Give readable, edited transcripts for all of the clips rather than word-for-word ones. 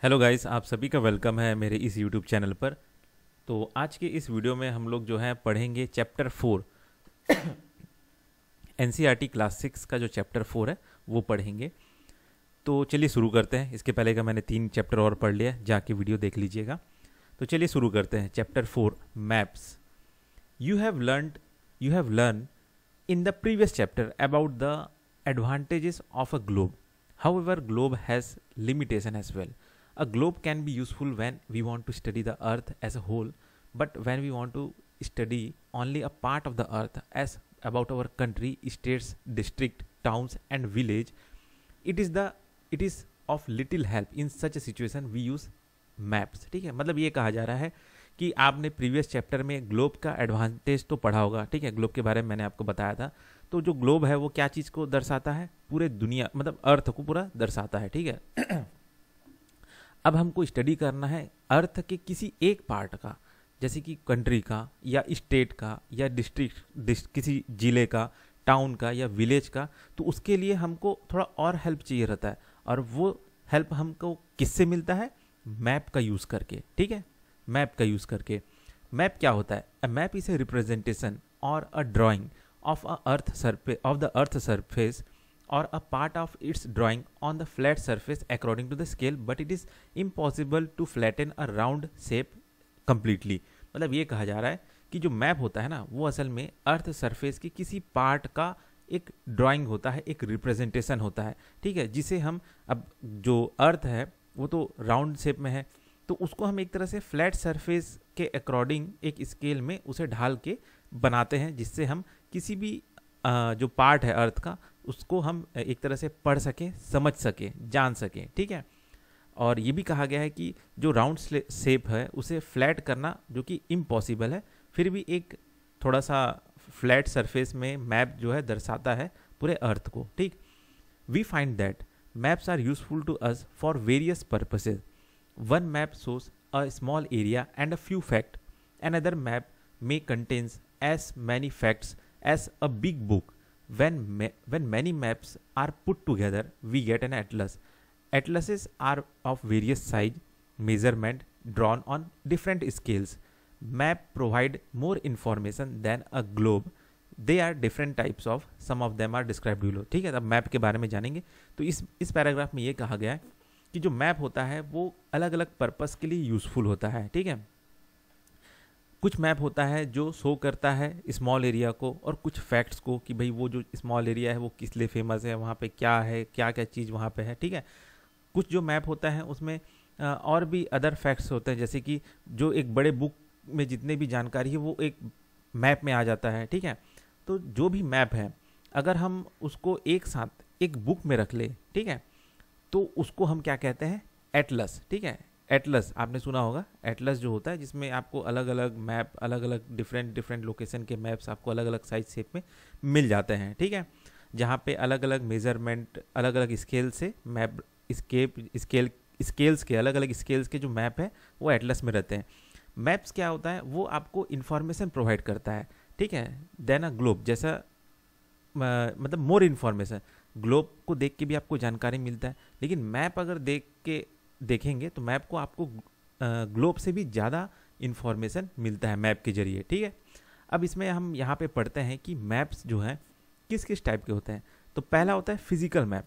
Hello guys, आप सभी का वेलकम है मेरे इस यूट्यूब चैनल पर। तो आज के इस वीडियो में हम लोग जो है पढ़ेंगे चैप्टर 4। एनसीईआरटी क्लास 6 का जो चैप्टर 4 है वो पढ़ेंगे। तो चलिए शुरू करते हैं। इसके पहले का मैंने 3 चैप्टर और पढ़ लिया, जाके वीडियो देख लीजिएगा। तो चलिए शुरू करते हैं। Chapter 4 maps. You have learn in the previous chapter about the advantages of a globe. However, globe has limitation as well. A globe can be useful when we want to study the earth as a whole, but when we want to study only a part of the earth as about our country, states, district, towns and village, it is of little help. In such a situation we use maps. ठीक है, मतलब ये कहा जा रहा है कि आपने प्रीवियस चैप्टर में ग्लोब का एडवांटेज तो पढ़ा होगा। ठीक है, ग्लोब के बारे में मैंने आपको बताया था। तो जो ग्लोब है वो क्या चीज़ को दर्शाता है? पूरे दुनिया, मतलब अर्थ को पूरा दर्शाता है। ठीक है। अब हमको स्टडी करना है अर्थ के किसी एक पार्ट का, जैसे कि कंट्री का या स्टेट का या डिस्ट्रिक्ट, किसी जिले का, टाउन का या विलेज का। तो उसके लिए हमको थोड़ा और हेल्प चाहिए रहता है, और वो हेल्प हमको किससे मिलता है? मैप का यूज़ करके। ठीक है, मैप का यूज़ करके। मैप क्या होता है? A map is a representation or a drawing of the earth surface or a part of its drawing on the flat surface according to the scale, but it is impossible to flatten a round shape completely. मतलब ये कहा जा रहा है कि जो map होता है ना, वो असल में अर्थ सरफेस की किसी पार्ट का एक ड्राइंग होता है, एक रिप्रेजेंटेशन होता है। ठीक है, जिसे हम, अब जो अर्थ है वो तो राउंड शेप में है, तो उसको हम एक तरह से फ्लैट सरफेस के अकॉर्डिंग एक स्केल में उसे ढाल के बनाते हैं, जिससे हम किसी भी जो पार्ट है अर्थ का, उसको हम एक तरह से पढ़ सकें, समझ सकें, जान सकें। ठीक है। और ये भी कहा गया है कि जो राउंड शेप है उसे फ्लैट करना जो कि इम्पॉसिबल है, फिर भी एक थोड़ा सा फ्लैट सरफेस में मैप जो है दर्शाता है पूरे अर्थ को। ठीक। We find that maps are useful to us for various purposes. One map shows a small area and a few facts. Another map may contains as many facts as a big book. When many maps are put together, we get an atlas. Atlases are of various size, measurement, drawn on different scales. Map provide more information than a globe. They are different types of. Some of them are described below. ठीक है, अब map के बारे में जानेंगे। तो इस paragraph में ये कहा गया है कि जो मैप होता है वो अलग अलग पर्पस के लिए यूज़फुल होता है। ठीक है, कुछ मैप होता है जो शो करता है स्मॉल एरिया को और कुछ फैक्ट्स को, कि भाई वो जो स्मॉल एरिया है वो किस लिए फेमस है, वहाँ पे क्या है, क्या क्या चीज़ वहाँ पे है। ठीक है, कुछ जो मैप होता है उसमें और भी अदर फैक्ट्स होते हैं, जैसे कि जो एक बड़े बुक में जितने भी जानकारी है वो एक मैप में आ जाता है। ठीक है, तो जो भी मैप है अगर हम उसको एक साथ एक बुक में रख ले, ठीक है, तो उसको हम क्या कहते हैं? एटलस। ठीक है, एटलस आपने सुना होगा। एटलस जो होता है जिसमें आपको अलग अलग मैप, अलग अलग डिफरेंट लोकेशन के मैप्स आपको अलग अलग साइज शेप में मिल जाते हैं। ठीक है, जहाँ पे अलग अलग मेजरमेंट, अलग अलग स्केल से मैप, स्केल्स के अलग अलग स्केल्स के जो मैप है वो एटलस में रहते हैं। मैप्स क्या होता है? वो आपको इन्फॉर्मेशन प्रोवाइड करता है। ठीक है, देन अ ग्लोब जैसा, मतलब मोर इन्फॉर्मेशन। ग्लोब को देख के भी आपको जानकारी मिलता है, लेकिन मैप अगर देखेंगे तो मैप को आपको ग्लोब से भी ज़्यादा इन्फॉर्मेशन मिलता है मैप के जरिए। ठीक है, अब इसमें हम यहाँ पे पढ़ते हैं कि मैप्स जो हैं किस किस टाइप के होते हैं। तो पहला होता है फिजिकल मैप।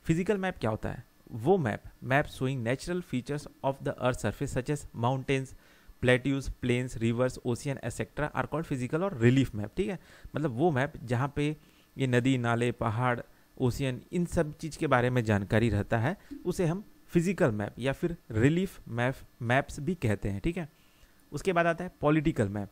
फिजिकल मैप क्या होता है? वो map showing natural features of the earth surface such as mountains, plateaus, plains, rivers, ocean etcetera are called physical और रिलीफ मैप। ठीक है, मतलब वो मैप जहाँ पे ये नदी, नाले, पहाड़, ओशियन, इन सब चीज़ के बारे में जानकारी रहता है, उसे हम फिजिकल मैप या फिर रिलीफ मैप्स भी कहते हैं। ठीक है, उसके बाद आता है पॉलिटिकल मैप।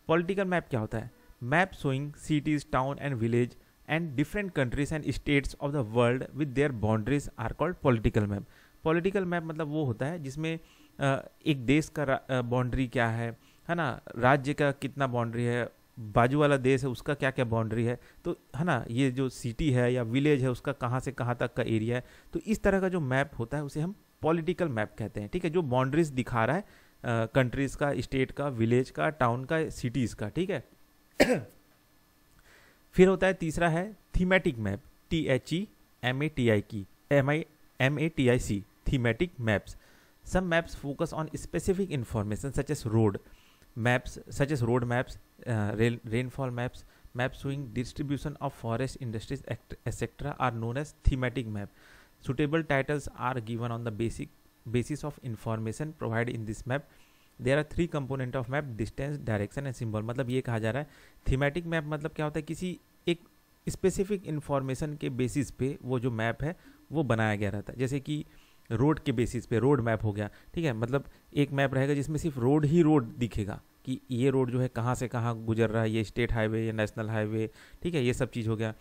पॉलिटिकल मैप क्या होता है? Map showing cities, town and village and different countries and states of the world with their boundaries are called political map. Political map मतलब वो होता है जिसमें एक देश का बाउंड्री क्या है ना, राज्य का कितना बाउंड्री है, बाजू वाला देश है उसका क्या क्या बाउंड्री है, तो है ना, ये जो सिटी है या विलेज है उसका कहाँ से कहाँ तक का एरिया है। तो इस तरह का जो मैप होता है उसे हम पॉलिटिकल मैप कहते हैं। ठीक है, जो बाउंड्रीज दिखा रहा है कंट्रीज का, स्टेट का, विलेज का, टाउन का, सिटीज़ का। ठीक है। फिर होता है तीसरा है thematic map, THEMATIC, thematic maps. Some maps focus on specific information such as road maps, rainfall maps, maps showing distribution of forest, industries, etc. are known as thematic map. Suitable titles are given on the basis of information provided in this map. There are three component of map: distance, direction and symbol. मतलब ये कहा जा रहा है thematic map मतलब क्या होता है, किसी एक स्पेसिफिक इंफॉर्मेशन के बेसिस पे वो जो मैप है वो बनाया गया रहता है. जैसे कि रोड के बेसिस पे रोड मैप हो गया, ठीक है. मतलब एक मैप रहेगा जिसमें सिर्फ रोड ही रोड दिखेगा कि ये रोड जो है कहाँ से कहाँ गुजर रहा है, ये स्टेट हाईवे या नेशनल हाईवे, ठीक है, ये सब चीज़ हो गया.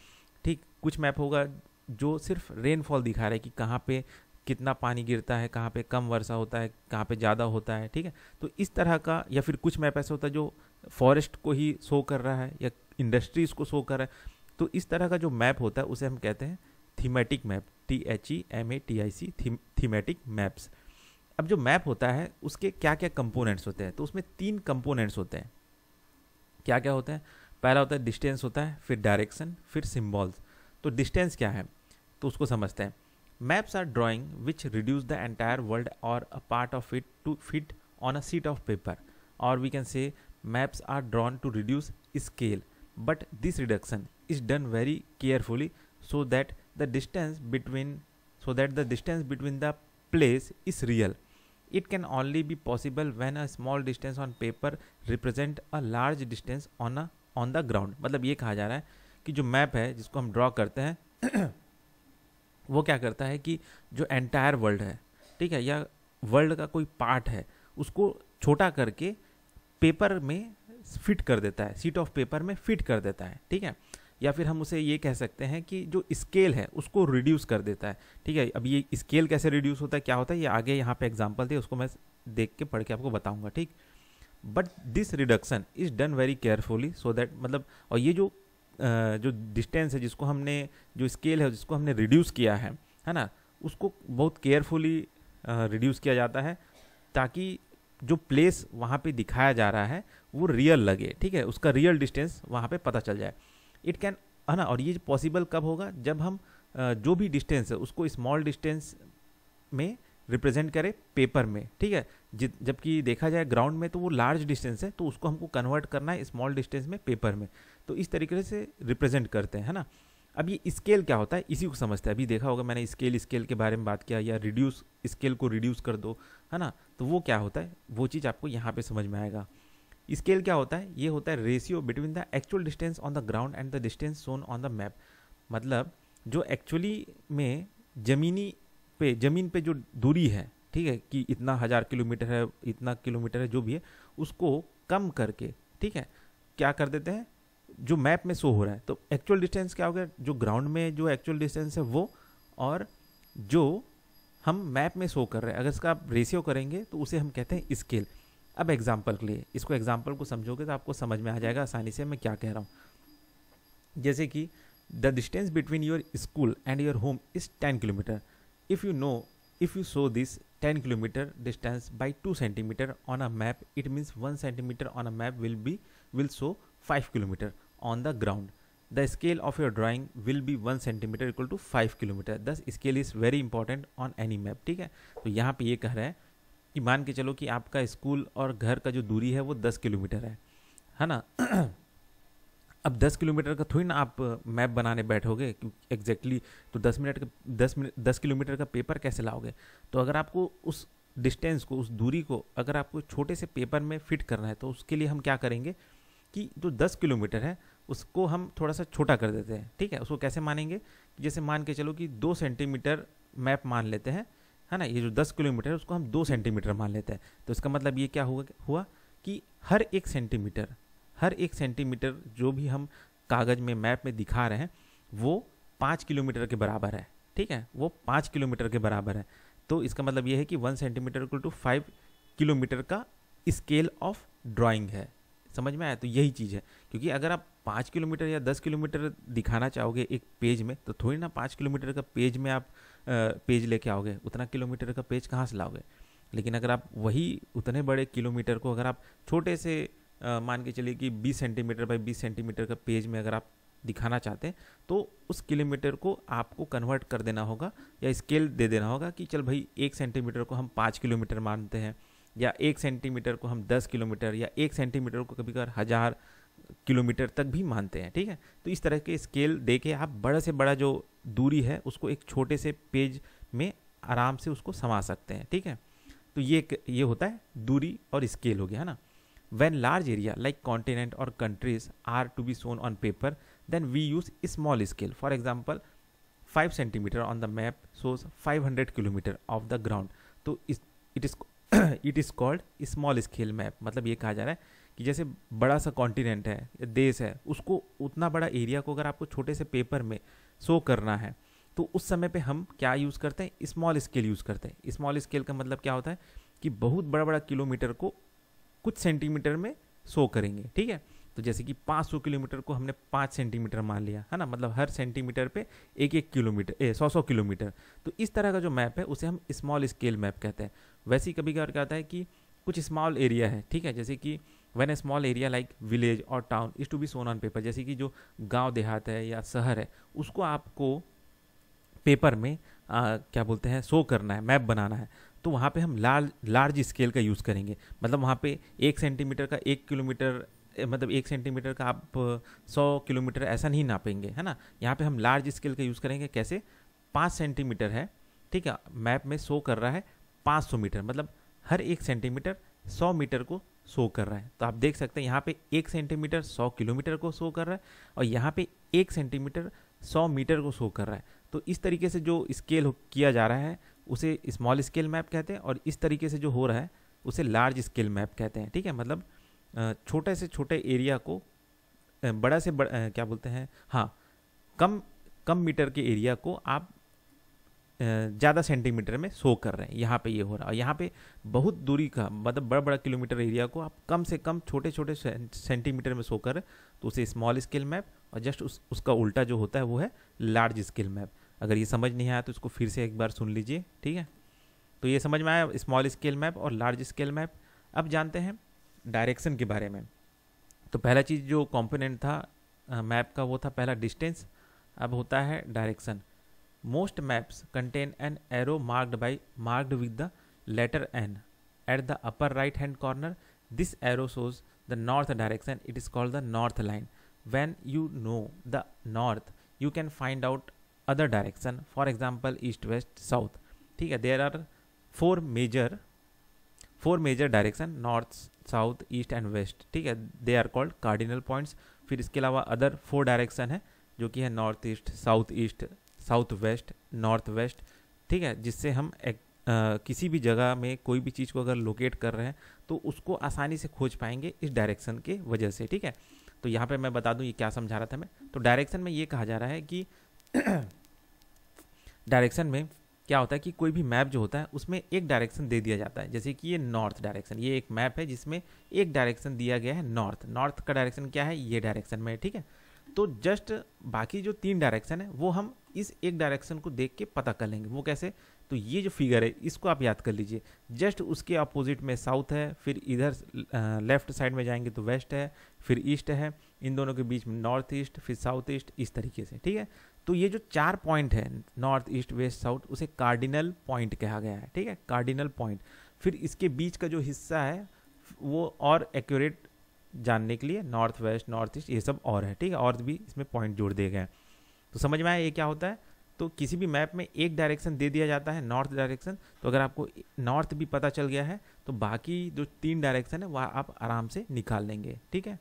ठीक, कुछ मैप होगा जो सिर्फ रेनफॉल दिखा रहा है कि कहाँ पे कितना पानी गिरता है, कहाँ पे कम वर्षा होता है, कहाँ पे ज़्यादा होता है, ठीक है. तो इस तरह का, या फिर कुछ मैप ऐसा होता है जो फॉरेस्ट को ही शो कर रहा है या इंडस्ट्रीज को शो कर रहा है. तो इस तरह का जो मैप होता है उसे हम कहते हैं thematic map, THEMATIC, thematic maps. अब जो मैप होता है उसके क्या क्या कंपोनेंट्स होते हैं, तो उसमें 3 कंपोनेंट्स होते हैं. क्या क्या होते हैं? पहला होता है डिस्टेंस होता है, फिर डायरेक्शन, फिर सिम्बॉल्स. तो डिस्टेंस क्या है तो उसको समझते हैं. Maps are drawing which reduce the entire world or a part of it to fit on a sheet of paper, और we can say maps are drawn to reduce scale, but this reduction is done very carefully so that the distance between the place is real. It can only be possible when a small distance on paper represent a large distance on the ground. मतलब ये कहा जा रहा है कि जो map है जिसको हम ड्रॉ करते हैं वो क्या करता है कि जो एंटायर वर्ल्ड है, ठीक है, या वर्ल्ड का कोई पार्ट है उसको छोटा करके पेपर में फिट कर देता है, शीट ऑफ पेपर में फिट कर देता है, ठीक है. या फिर हम उसे ये कह सकते हैं कि जो स्केल है उसको रिड्यूस कर देता है, ठीक है. अब ये स्केल कैसे रिड्यूस होता है, क्या होता है, ये आगे यहाँ पे एग्जांपल थे, उसको मैं देख के पढ़ के आपको बताऊंगा, ठीक. But this reduction is done very carefully so that, मतलब, और ये जो डिस्टेंस है जिसको हमने, जो स्केल है जिसको हमने रिड्यूस किया है ना, उसको बहुत केयरफुली रिड्यूस किया जाता है ताकि जो प्लेस वहाँ पे दिखाया जा रहा है वो रियल लगे, ठीक है, उसका रियल डिस्टेंस वहाँ पे पता चल जाए. इट कैन, है ना. और ये पॉसिबल कब होगा, जब हम जो भी डिस्टेंस है उसको स्मॉल डिस्टेंस में रिप्रेजेंट करें पेपर में, ठीक है. जबकि देखा जाए ग्राउंड में तो वो लार्ज डिस्टेंस है, तो उसको हमको कन्वर्ट करना है स्मॉल डिस्टेंस में पेपर में. तो इस तरीके से रिप्रेजेंट करते हैं, है ना. अब ये स्केल क्या होता है इसी को समझते हैं. अभी देखा होगा मैंने स्केल के बारे में बात किया, या रिड्यूस, स्केल को रिड्यूस कर दो, है ना. तो वो क्या होता है वो चीज़ आपको यहाँ पे समझ में आएगा. स्केल क्या होता है, ये होता है ratio between the actual distance on the ground and the distance shown on the map. मतलब जो एक्चुअली में ज़मीन पे जो दूरी है, ठीक है, कि इतना 1000 किलोमीटर है, इतना किलोमीटर है, जो भी है उसको कम करके, ठीक है, क्या कर देते हैं जो मैप में शो हो रहा है. तो एक्चुअल डिस्टेंस क्या हो गया, जो ग्राउंड में जो एक्चुअल डिस्टेंस है वो, और जो हम मैप में शो कर रहे हैं, अगर इसका आप रेशियो करेंगे तो उसे हम कहते हैं स्केल. अब एग्जाम्पल के लिए, इसको एग्जाम्पल को समझोगे तो आपको समझ में आ जाएगा आसानी से मैं क्या कह रहा हूँ. जैसे कि the distance between your school and your home is 10 kilometre. If you show this 10 kilometre distance by 2 centimetre on a map, it means 1 centimetre on a map will show 5 kilometer on the ground. The scale of your drawing will be 1 centimeter equal to 5 kilometer. Thus scale is very important on any map. ठीक है, तो यहाँ पे ये कह रहा है कि मान के चलो कि आपका स्कूल और घर का जो दूरी है वो 10 किलोमीटर है ना. अब 10 किलोमीटर का थोड़ी ना आप मैप बनाने बैठोगे एग्जैक्टली, तो 10 किलोमीटर का पेपर कैसे लाओगे. तो अगर आपको उस डिस्टेंस को, उस दूरी को अगर आपको छोटे से पेपर में फिट करना है, तो उसके लिए हम क्या करेंगे कि जो 10 किलोमीटर है उसको हम थोड़ा सा छोटा कर देते हैं, ठीक है. उसको कैसे मानेंगे, जैसे मान के चलो कि 2 सेंटीमीटर मैप मान लेते हैं, है ना. ये जो 10 किलोमीटर है उसको हम 2 सेंटीमीटर मान लेते हैं. तो इसका मतलब ये क्या हुआ कि हर एक सेंटीमीटर जो भी हम कागज में मैप में दिखा रहे हैं वो 5 किलोमीटर के बराबर है, ठीक है, वो 5 किलोमीटर के बराबर है. तो इसका मतलब ये है कि 1 सेंटीमीटर इक्वल टू 5 किलोमीटर का स्केल ऑफ ड्राइंग है. समझ में आया. तो यही चीज़ है, क्योंकि अगर आप 5 किलोमीटर या 10 किलोमीटर दिखाना चाहोगे एक पेज में, तो थोड़ी ना 5 किलोमीटर का पेज में आप पेज लेके आओगे, उतना किलोमीटर का पेज कहाँ से लाओगे. लेकिन अगर आप वही उतने बड़े किलोमीटर को अगर आप छोटे से मान के चलिए कि 20 सेंटीमीटर बाई 20 सेंटीमीटर का पेज में अगर आप दिखाना चाहते हैं तो उस किलोमीटर को आपको कन्वर्ट कर देना होगा या स्केल दे देना होगा कि चल भाई 1 सेंटीमीटर को हम 5 किलोमीटर मानते हैं, या 1 सेंटीमीटर को हम 10 किलोमीटर, या 1 सेंटीमीटर को कभी कभार 1000 किलोमीटर तक भी मानते हैं। ठीक है, तो इस तरह के स्केल दे के आप बड़ा से बड़ा जो दूरी है उसको एक छोटे से पेज में आराम से उसको समा सकते हैं। ठीक है, तो ये होता है दूरी और स्केल हो गया, है ना। When large area like continent or countries are to be shown on paper, then we use small scale. For example, 5 centimeter on the map shows 500 kilometer of the ground. तो it is it is called small scale map. मतलब ये कहा जा रहा है कि जैसे बड़ा सा कॉन्टिनेंट है, देश है, उसको उतना बड़ा एरिया को अगर आपको छोटे से पेपर में शो करना है तो उस समय पे हम क्या यूज़ करते हैं, स्मॉल स्केल यूज़ करते हैं। स्मॉल स्केल का मतलब क्या होता है कि बहुत बड़ा बड़ा किलोमीटर को कुछ सेंटीमीटर में शो करेंगे। ठीक है, तो जैसे कि 500 किलोमीटर को हमने 5 सेंटीमीटर मान लिया, है ना, मतलब हर सेंटीमीटर पे 1-1 किलोमीटर 100 किलोमीटर। तो इस तरह का जो मैप है उसे हम स्मॉल स्केल मैप कहते हैं। वैसे ही कभी कभार क्या होता है कि कुछ स्मॉल एरिया है, ठीक है, जैसे कि when a small area like village or town is to be shown on paper, जैसे कि जो गांव देहात है या शहर है उसको आपको पेपर में क्या बोलते हैं शो करना है, मैप बनाना है, तो वहाँ पे हम लार्ज स्केल का यूज़ करेंगे। मतलब वहाँ पे 1 सेंटीमीटर का 1 किलोमीटर, मतलब 1 सेंटीमीटर का आप 100 किलोमीटर ऐसा नहीं नापेंगे, है ना। यहाँ पे हम लार्ज स्केल का यूज़ करेंगे। कैसे, 5 सेंटीमीटर है, ठीक है, मैप में शो कर रहा है 500 मीटर, मतलब हर 1 सेंटीमीटर 100 मीटर को शो कर रहा है। तो आप देख सकते हैं यहाँ पे 1 सेंटीमीटर 100 किलोमीटर को शो कर रहा है और यहाँ पे 1 सेंटीमीटर 100 मीटर को शो कर रहा है। तो इस तरीके से जो स्केल किया जा रहा है उसे स्मॉल स्केल मैप कहते हैं, और इस तरीके से जो हो रहा है उसे लार्ज स्केल मैप कहते हैं। ठीक है, मतलब छोटे से छोटे एरिया को बड़ा से बड़ा क्या बोलते हैं, हाँ, कम मीटर के एरिया को आप ज़्यादा सेंटीमीटर में शो कर रहे हैं। यहाँ पे ये हो रहा है, और यहाँ पे बहुत दूरी का मतलब बड़ा बड़ा किलोमीटर एरिया को आप कम से कम छोटे छोटे सेंटीमीटर में शो कर रहे हैं, तो उसे स्मॉल स्केल मैप, और जस्ट उसका उल्टा जो होता है वो है लार्ज स्केल मैप। अगर ये समझ नहीं आया तो इसको फिर से एक बार सुन लीजिए। ठीक है, तो ये समझ में आया स्मॉल स्केल मैप और लार्ज स्केल मैप। अब जानते हैं डायरेक्शन के बारे में। तो पहला चीज़ जो कंपोनेंट था मैप का वो था पहला डिस्टेंस, अब होता है direction. Most maps contain an arrow marked with the letter N at the upper right hand corner. This arrow shows the north direction, it is called the north line. When you know the north you can find out other direction, for example east west south। ठीक है, there are four major direction, north south east and west। ठीक है, they are called cardinal points। फिर इसके अलावा other 4 direction है जो कि है north east, south east, south west, north west. ठीक है, जिससे हम किसी भी जगह में कोई भी चीज़ को अगर लोकेट कर रहे हैं तो उसको आसानी से खोज पाएंगे इस डायरेक्शन के वजह से। ठीक है, तो यहाँ पे मैं बता दूँ ये क्या समझा रहा था मैं। तो डायरेक्शन में ये कहा जा रहा है कि डायरेक्शन में क्या होता है कि कोई भी मैप जो होता है उसमें एक डायरेक्शन दे दिया जाता है। जैसे कि ये नॉर्थ डायरेक्शन, ये एक मैप है जिसमें एक डायरेक्शन दिया गया है नॉर्थ का डायरेक्शन क्या है, ये डायरेक्शन में। ठीक है, तो जस्ट बाकी जो 3 डायरेक्शन है वो हम इस एक डायरेक्शन को देख के पता कर लेंगे। वो कैसे, तो ये जो फिगर है इसको आप याद कर लीजिए, जस्ट उसके अपोजिट में साउथ है, फिर इधर लेफ्ट साइड में जाएंगे तो वेस्ट है, फिर ईस्ट है, इन दोनों के बीच में नॉर्थ ईस्ट, फिर साउथ ईस्ट, इस तरीके से। ठीक है, तो ये जो 4 पॉइंट है नॉर्थ ईस्ट वेस्ट साउथ उसे कार्डिनल पॉइंट कहा गया है। ठीक है, कार्डिनल पॉइंट। फिर इसके बीच का जो हिस्सा है वो और एक्यूरेट जानने के लिए नॉर्थ वेस्ट, नॉर्थ ईस्ट, ये सब और है। ठीक है, और भी इसमें पॉइंट जोड़ दिए गए हैं। तो समझ में आया ये क्या होता है। तो किसी भी मैप में एक डायरेक्शन दे दिया जाता है नॉर्थ डायरेक्शन, तो अगर आपको नॉर्थ भी पता चल गया है तो बाकी जो 3 डायरेक्शन है वह आप आराम से निकाल लेंगे। ठीक है,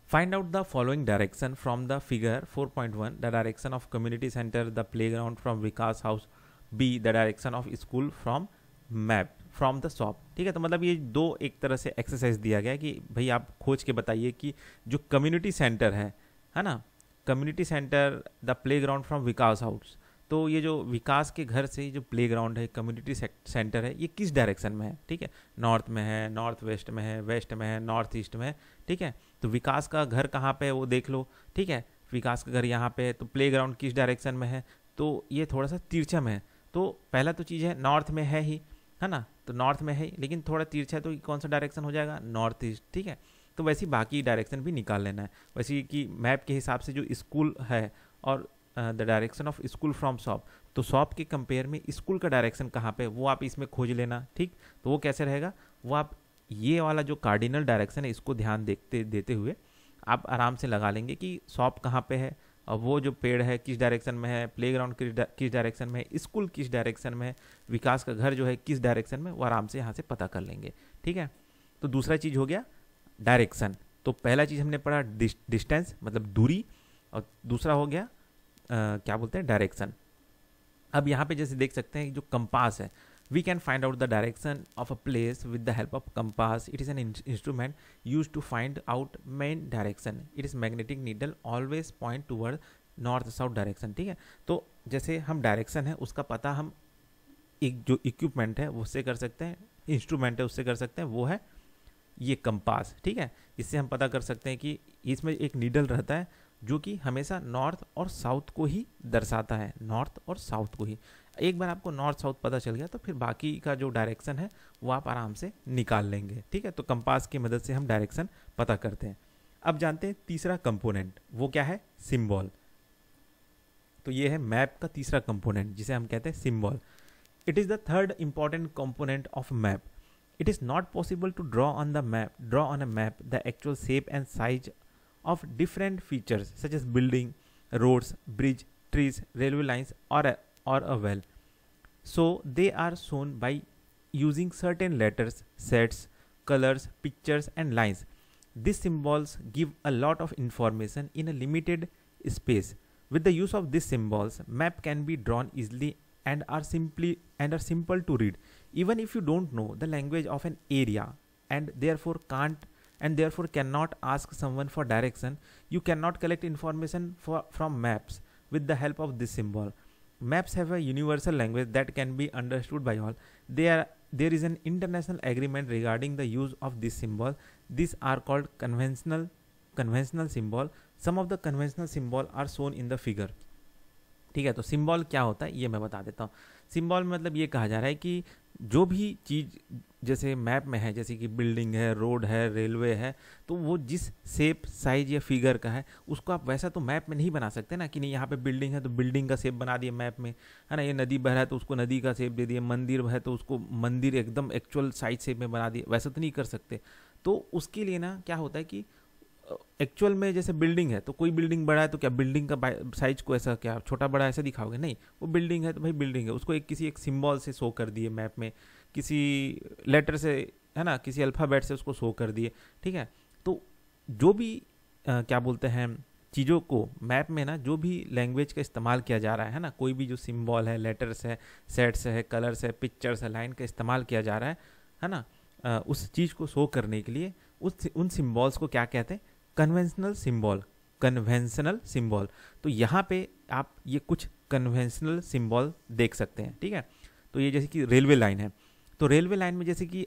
Find out the following direction from the figure 4.1, the direction of community center, the playground from Vikas house, B the direction of school from map from the shop। ठीक है, तो मतलब ये 2 एक तरह से एक्सरसाइज दिया गया है कि भाई आप खोज के बताइए कि जो कम्युनिटी सेंटर है ना, community centre the playground from Vikas house, तो ये जो विकास के घर से जो प्लेग्राउंड है, कम्युनिटी सेंटर है, ये किस डायरेक्शन में है। ठीक है, नॉर्थ में है, नॉर्थ वेस्ट में है, वेस्ट में है, नॉर्थ ईस्ट में है। ठीक है, तो विकास का घर कहाँ पे है वो देख लो। ठीक है, विकास का घर यहाँ पे है, तो प्लेग्राउंड किस डायरेक्शन में है, तो ये थोड़ा सा तिरछा में है। तो पहला तो चीज़ है नॉर्थ में है ही, है ना, तो नॉर्थ में है, लेकिन थोड़ा तिरछा है तो कौन सा डायरेक्शन हो जाएगा, नॉर्थ ईस्ट। ठीक है, तो वैसे ही बाकी डायरेक्शन भी निकाल लेना है। वैसे कि मैप के हिसाब से जो स्कूल है और the direction of school from shop, तो शॉप के कंपेयर में स्कूल का डायरेक्शन कहाँ पे, वो आप इसमें खोज लेना। ठीक, तो वो कैसे रहेगा, वो आप ये वाला जो कार्डिनल डायरेक्शन है इसको ध्यान देते हुए आप आराम से लगा लेंगे कि शॉप कहाँ पे है, और वो जो पेड़ है किस डायरेक्शन में है, प्लेग्राउंड किस डायरेक्शन में है, स्कूल किस डायरेक्शन में है, विकास का घर जो है किस डायरेक्शन में, वो आराम से यहाँ से पता कर लेंगे। ठीक है, तो दूसरा चीज़ हो गया डायरेक्शन। तो पहला चीज़ हमने पढ़ा डिस्टेंस मतलब दूरी, और दूसरा हो गया क्या बोलते हैं डायरेक्शन। अब यहाँ पे जैसे देख सकते हैं जो कंपास है, we can find out the direction of a place with the help of compass. It is an instrument use to find out main direction. It is magnetic needle always point toward north south direction. ठीक है, तो जैसे हम direction है उसका पता हम एक जो इक्विपमेंट है उससे कर सकते हैं, इंस्ट्रूमेंट है उससे कर सकते हैं, वो है ये कंपास। ठीक है, इससे हम पता कर सकते हैं कि इसमें एक नीडल रहता है जो कि हमेशा नॉर्थ और साउथ को ही दर्शाता है, नॉर्थ और साउथ को ही। एक बार आपको नॉर्थ साउथ पता चल गया तो फिर बाकी का जो डायरेक्शन है वो आप आराम से निकाल लेंगे। ठीक है, तो कंपास की मदद से हम डायरेक्शन पता करते हैं। अब जानते हैं तीसरा कंपोनेंट, वो क्या है, सिंबल। तो ये है मैप का तीसरा कंपोनेंट जिसे हम कहते हैं symbol. It is the third important component of map. It is not possible to draw on a map the actual shape and size of different features such as building, roads, bridge, trees, railway lines, or a well. So they are shown by using certain letters, sets, colors, pictures, and lines. These symbols give a lot of information in a limited space. With the use of these symbols, map can be drawn easily and are simple to read. Even if you don't know the language of an area and therefore cannot ask someone for direction, you cannot collect information from maps with the help of this symbol. Maps have a universal language that can be understood by all. There is an international agreement regarding the use of this symbol. These are called conventional symbol. Some of the conventional symbol are shown in the figure. ठीक है, तो symbol क्या होता है ये मैं बता देता हूँ। सिंबल मतलब ये कहा जा रहा है कि जो भी चीज़ जैसे मैप में है, जैसे कि बिल्डिंग है, रोड है, रेलवे है, तो वो जिस शेप, साइज या फिगर का है उसको आप वैसा तो मैप में नहीं बना सकते ना, कि नहीं यहाँ पे बिल्डिंग है तो बिल्डिंग का शेप बना दिए मैप में, है ना, ये नदी बह रहा है तो उसको नदी का शेप दे दिए, मंदिर है तो उसको मंदिर एकदम एक्चुअल साइज शेप में बना दिए, वैसा तो नहीं कर सकते। तो उसके लिए ना क्या होता है कि एक्चुअल में जैसे बिल्डिंग है तो कोई बिल्डिंग बड़ा है तो क्या बिल्डिंग का साइज को ऐसा क्या छोटा बड़ा ऐसा दिखाओगे, नहीं, वो बिल्डिंग है तो भाई बिल्डिंग है, उसको किसी एक सिंबल से शो कर दिए मैप में, किसी लेटर से, है ना, किसी अल्फ़ाबेट से उसको शो कर दिए। ठीक है, तो जो भी क्या बोलते हैं चीज़ों को मैप में ना जो भी लैंग्वेज का इस्तेमाल किया जा रहा है ना, कोई भी जो सिंबल है, लेटर्स है, सेट्स है, कलर्स है, पिक्चर्स है, लाइन का इस्तेमाल किया जा रहा है ना, उस चीज़ को शो करने के लिए उन सिंबल्स को क्या कहते हैं, कन्वेंशनल सिंबल। तो यहाँ पे आप ये कुछ कन्वेंशनल सिंबल देख सकते हैं। ठीक है, तो ये जैसे कि रेलवे लाइन है, तो रेलवे लाइन में जैसे कि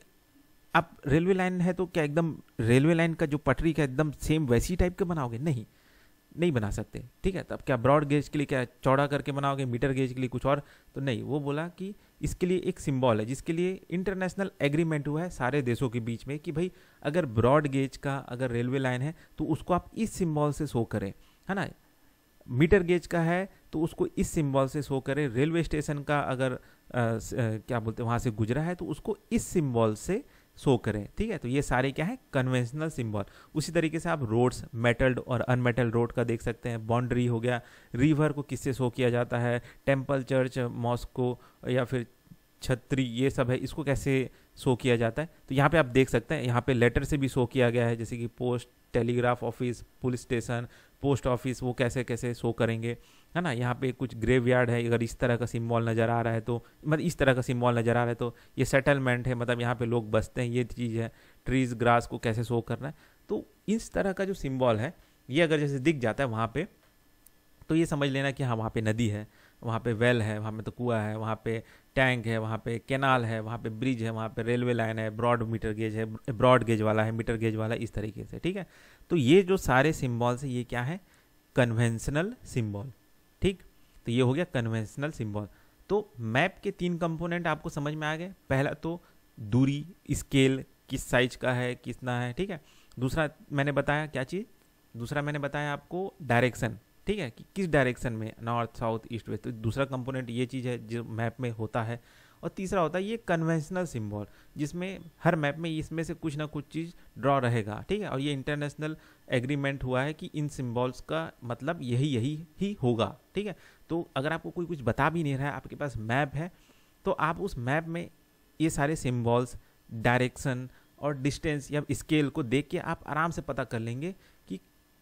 आप रेलवे लाइन है तो क्या एकदम रेलवे लाइन का जो पटरी का एकदम सेम वैसी टाइप के बनाओगे, नहीं बना सकते। ठीक है, तब क्या ब्रॉड गेज के लिए क्या चौड़ा करके बनाओगे, मीटर गेज के लिए कुछ और, तो नहीं, वो बोला कि इसके लिए एक सिंबल है जिसके लिए इंटरनेशनल एग्रीमेंट हुआ है सारे देशों के बीच में कि भाई अगर ब्रॉड गेज का अगर रेलवे लाइन है तो उसको आप इस सिंबल से शो करें, है ना, मीटर गेज का है तो उसको इस सिंबल से शो करें, रेलवे स्टेशन का अगर क्या बोलते हैं वहाँ से गुजरा है तो उसको इस सिंबल से शो करें। ठीक है, तो ये सारे क्या है, कन्वेंशनल सिंबल। उसी तरीके से आप रोड्स, मेटल्ड और अनमेटल्ड रोड का देख सकते हैं, बाउंड्री हो गया, रिवर को किससे शो किया जाता है, टेम्पल, चर्च, मॉस्को या फिर छतरी, ये सब है, इसको कैसे शो किया जाता है। तो यहाँ पे आप देख सकते हैं, यहाँ पे लेटर से भी शो किया गया है, जैसे कि post, telegraph office, police station, post office, वो कैसे कैसे शो करेंगे, है ना। यहाँ पे कुछ ग्रेवयार्ड है, अगर इस तरह का सिंबल नज़र आ रहा है तो मतलब इस तरह का सिंबल नज़र आ रहा है तो ये सेटलमेंट है, मतलब यहाँ पे लोग बसते हैं, ये चीज़ है। ट्रीज, ग्रास को कैसे शो करना है, तो इस तरह का जो सिंबल है ये अगर जैसे दिख जाता है वहाँ पे, तो ये समझ लेना कि हाँ वहाँ पे नदी है, वहाँ पे वेल है, वहाँ में तो कुआं है, वहाँ पे टैंक है, वहाँ पे कैनाल है, वहाँ पे ब्रिज है, वहाँ पे रेलवे लाइन है, ब्रॉड मीटर गेज है, ब्रॉड गेज वाला है, मीटर गेज वाला, इस तरीके से। ठीक है, तो ये जो सारे सिंबल्स है ये क्या है, कन्वेंशनल सिंबल। ठीक, तो ये हो गया कन्वेंशनल सिंबल। तो मैप के 3 कंपोनेंट आपको समझ में आ गए। पहला तो दूरी, स्केल, किस साइज का है, कितना है, ठीक है। दूसरा मैंने बताया क्या चीज़, दूसरा मैंने बताया आपको डायरेक्शन, ठीक है, कि किस डायरेक्शन में, नॉर्थ साउथ ईस्ट वेस्ट, तो दूसरा कंपोनेंट ये चीज़ है जो मैप में होता है। और तीसरा होता है ये कन्वेंशनल सिंबल, जिसमें हर मैप में इसमें से कुछ ना कुछ चीज़ ड्रॉ रहेगा, ठीक है, और ये इंटरनेशनल एग्रीमेंट हुआ है कि इन सिंबल्स का मतलब यही यही ही होगा, ठीक है। तो अगर आपको कोई कुछ बता भी नहीं रहा है, आपके पास मैप है, तो आप उस मैप में ये सारे सिंबल्स, डायरेक्शन और डिस्टेंस या स्केल को देख के आप आराम से पता कर लेंगे कि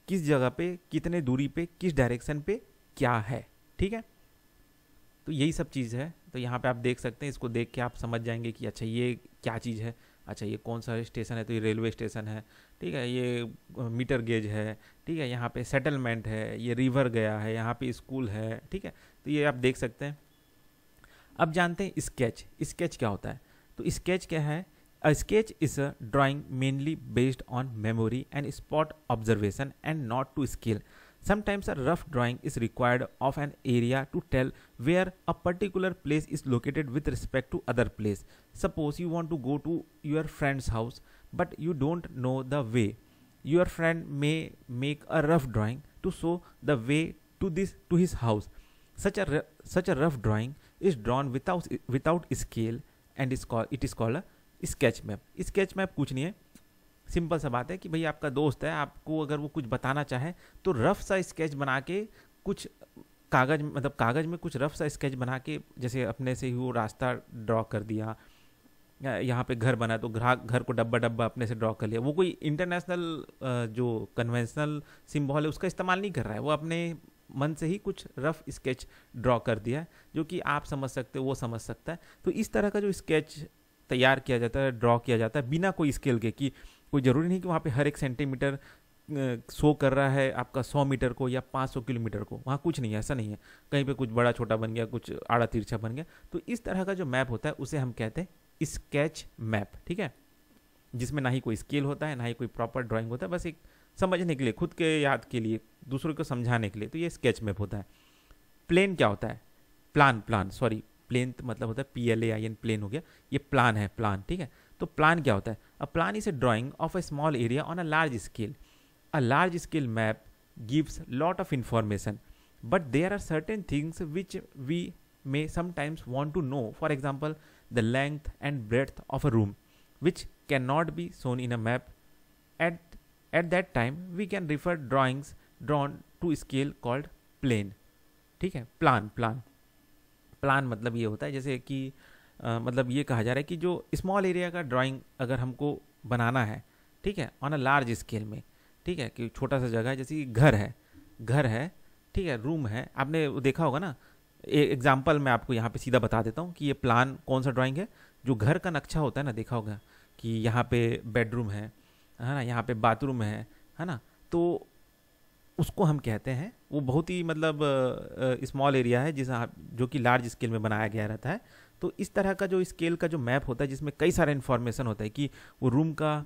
किस जगह पे, कितने दूरी पे, किस डायरेक्शन पे क्या है, ठीक है। तो यही सब चीज़ है। तो यहाँ पे आप देख सकते हैं, इसको देख के आप समझ जाएंगे कि अच्छा ये क्या चीज़ है, अच्छा ये कौन सा स्टेशन है, तो ये रेलवे स्टेशन है, ठीक है, ये मीटर गेज है, ठीक है, यहाँ पे सेटलमेंट है, ये रिवर गया है, यहाँ पे स्कूल है, ठीक है। तो ये आप देख सकते हैं। अब जानते हैं स्केच। स्केच क्या होता है? तो स्केच क्या है? A sketch is a drawing mainly based on memory and spot observation and not to scale. Sometimes a rough drawing is required of an area to tell where a particular place is located with respect to other place. Suppose you want to go to your friend's house but you don't know the way. Your friend may make a rough drawing to show the way to his house. Such a rough drawing is drawn without scale and it is called a sketch map. Sketch map कुछ नहीं है, simple सा बात है कि भाई आपका दोस्त है, आपको अगर वो कुछ बताना चाहे तो रफ सा स्केच बना के, कुछ कागज, मतलब कागज में कुछ रफ सा स्केच बना के, जैसे अपने से ही वो रास्ता ड्रॉ कर दिया, यहाँ पे घर बना तो घर को डब्बा डब्बा अपने से ड्रॉ कर लिया। वो कोई इंटरनेशनल जो कन्वेंशनल सिंबल है उसका इस्तेमाल नहीं कर रहा है, वो अपने मन से ही कुछ रफ स्केच ड्रॉ कर दिया है, जो कि आप समझ सकते हो, वो समझ सकता है। तो इस तरह का जो स्केच तैयार किया जाता है, ड्रॉ किया जाता है बिना कोई स्केल के, कि कोई ज़रूरी नहीं कि वहाँ पे हर एक सेंटीमीटर शो कर रहा है आपका 100 मीटर को या 500 किलोमीटर को, वहाँ कुछ नहीं है, ऐसा नहीं है। कहीं पे कुछ बड़ा छोटा बन गया, कुछ आड़ा तिरछा बन गया। तो इस तरह का जो मैप होता है उसे हम कहते हैं स्केच मैप, ठीक है, जिसमें ना ही कोई स्केल होता है, ना ही कोई प्रॉपर ड्राइंग होता है, बस एक समझने के लिए, खुद के याद के लिए, दूसरों को समझाने के लिए। तो ये स्केच मैप होता है। प्लेन क्या होता है? प्लान, प्लेन मतलब होता है PLAIN, प्लेन हो गया, ये प्लान है, प्लान, ठीक है। तो प्लान क्या होता है? A plan is a drawing of a small area on a large scale. A large scale map gives lot of information, but there are certain things which we may sometimes want to know. For example, the length and breadth of a room, which cannot be shown in a map. At that time, we can refer drawings drawn to scale called plane. ठीक है, plan मतलब ये होता है, जैसे कि मतलब ये कहा जा रहा है कि जो स्मॉल एरिया का ड्राइंग अगर हमको बनाना है, ठीक है, ऑन अ लार्ज स्केल में, ठीक है, कि छोटा सा जगह है, जैसे कि घर है, ठीक है, रूम है, आपने देखा होगा ना। एग्जाम्पल मैं आपको यहाँ पे सीधा बता देता हूँ कि ये प्लान कौन सा ड्राइंग है। जो घर का नक्शा होता है ना, देखा होगा कि यहाँ पे बेडरूम है ना, यहाँ पे बाथरूम है ना, तो उसको हम कहते हैं, वो बहुत ही मतलब स्मॉल एरिया है जो कि लार्ज स्केल में बनाया गया रहता है। तो इस तरह का जो स्केल का जो मैप होता है, जिसमें कई सारा इन्फॉर्मेशन होता है कि वो रूम का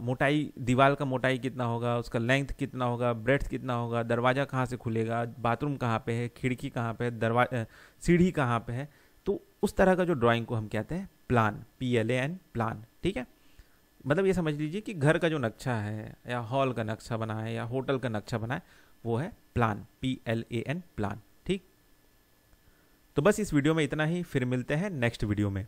मोटाई, दीवार का मोटाई कितना होगा, उसका लेंथ कितना होगा, ब्रेड्थ कितना होगा, दरवाज़ा कहाँ से खुलेगा, बाथरूम कहाँ पे है, खिड़की कहाँ पे है, दरवाजा, सीढ़ी कहाँ पे है। तो उस तरह का जो ड्राइंग को हम कहते हैं प्लान, PLAN, प्लान, ठीक है। मतलब ये समझ लीजिए कि घर का जो नक्शा है, या हॉल का नक्शा बना है, या होटल का नक्शा बना है, वो है प्लान, PLAN, प्लान, ठीक। तो बस इस वीडियो में इतना ही, फिर मिलते हैं नेक्स्ट वीडियो में।